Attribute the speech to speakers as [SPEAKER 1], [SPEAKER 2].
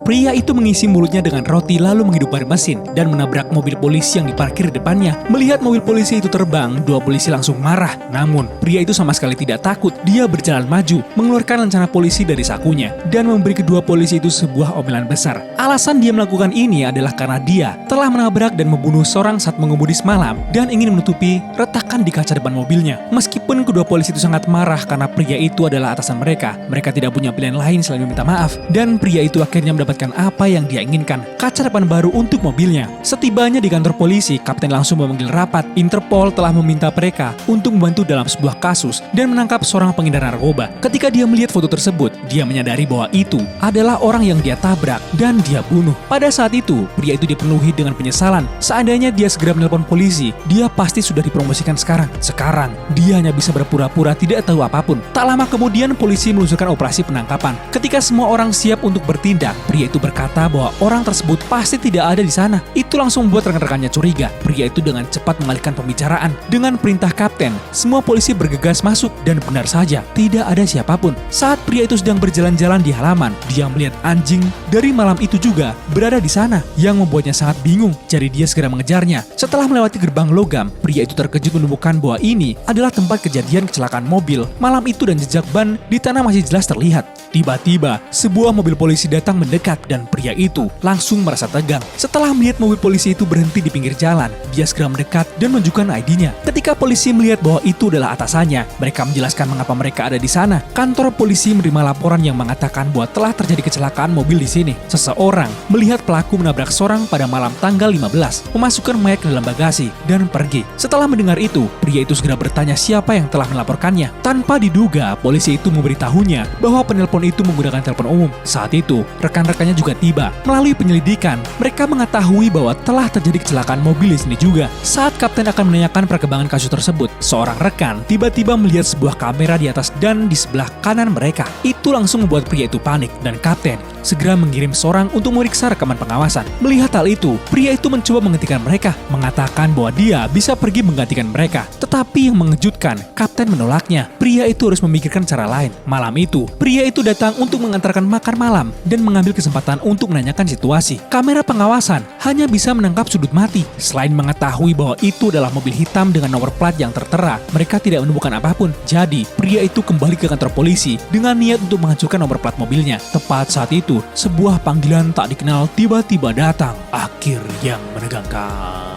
[SPEAKER 1] Pria itu mengisi mulutnya dengan roti lalu menghidupkan mesin dan menabrak mobil polisi yang diparkir di depannya. Melihat mobil polisi itu terbang, dua polisi langsung marah. Namun, pria itu sama sekali tidak takut. Dia berjalan maju, mengeluarkan lencana polisi dari sakunya, dan memberi kedua polisi itu sebuah omelan besar. Alasan dia melakukan ini adalah karena dia telah menabrak dan membunuh seorang saat mengemudi semalam dan ingin menutupi retakan di kaca depan mobilnya. Meskipun kedua polisi itu sangat marah karena pria itu adalah atasan mereka tidak punya pilihan lain selain meminta maaf. Dan pria itu akhirnya mendapatkan apa yang dia inginkan, kaca depan baru untuk mobilnya. Setibanya di kantor polisi, Kapten langsung memanggil rapat. Interpol telah meminta mereka untuk membantu dalam sebuah kasus dan menangkap seorang pengedar narkoba. Ketika dia melihat foto tersebut, dia menyadari bahwa itu adalah orang yang dia tabrak dan dia bunuh. Pada saat itu, pria itu dipenuhi dengan penyesalan. Seandainya dia segera menelpon polisi, dia pasti sudah dipromosikan sekarang. Sekarang, dia hanya bisa berpura-pura tidak tahu apapun. Tak lama kemudian, polisi meluncurkan operasi penangkapan. Ketika semua orang siap untuk bertindak, pria itu berkata bahwa orang tersebut pasti tidak ada di sana. Itu langsung membuat rekan-rekannya curiga. Pria itu dengan cepat mengalihkan pembicaraan. Dengan perintah kapten, semua polisi bergegas masuk dan benar saja, tidak ada siapapun. Saat pria itu sedang berjalan-jalan di halaman, dia melihat anjing dari malam itu juga berada di sana, yang membuatnya sangat bingung. Jadi dia segera mengejarnya. Setelah melewati gerbang logam, pria itu terkejut menemukan bahwa ini adalah tempat kejadian kecelakaan mobil malam itu dan jejak ban di tanah masih jelas terlihat. Tiba-tiba, sebuah mobil polisi datang mendekat dan pria itu langsung merasa tegang. Setelah melihat mobil polisi itu berhenti di pinggir jalan, dia segera mendekat dan menunjukkan ID-nya. Ketika polisi melihat bahwa itu adalah atasannya, mereka menjelaskan mengapa mereka ada di sana. Kantor polisi menerima laporan yang mengatakan bahwa telah terjadi kecelakaan mobil di sini. Seseorang melihat pelaku menabrak seorang pada malam tanggal 15, memasukkan mayat ke dalam bagasi dan pergi. Setelah mendengar itu, pria itu segera bertanya siapa yang telah melaporkannya. Tanpa diduga, polisi itu memberitahunya bahwa penelpon itu menggunakan telepon umum. Saat itu, rekan-rekannya juga tiba. Melalui penyelidikan, mereka mengetahui bahwa telah terjadi kecelakaan mobil di sini juga. Saat kapten akan menanyakan perkembangan kasus tersebut, seorang rekan tiba-tiba melihat sebuah kamera di atas dan di sebelah kanan mereka. Itu langsung membuat pria itu panik dan kapten segera mengirim seorang untuk memeriksa rekaman pengawasan. Melihat hal itu, pria itu mencoba menghentikan mereka, mengatakan bahwa dia bisa pergi menggantikan mereka. Tetapi yang mengejutkan, kapten menolaknya. Pria itu harus memikirkan cara lain. Malam itu, pria itu datang untuk mengantarkan makan malam dan mengambil kesempatan untuk menanyakan situasi. Kamera pengawasan hanya bisa menangkap sudut mati. Selain mengetahui bahwa itu adalah mobil hitam dengan nomor plat yang tertera, mereka tidak menemukan apapun. Jadi, pria itu kembali ke kantor polisi dengan niat untuk menghancurkan nomor plat mobilnya. Tepat saat itu, sebuah panggilan tak dikenal tiba-tiba datang. Akhir yang menegangkan.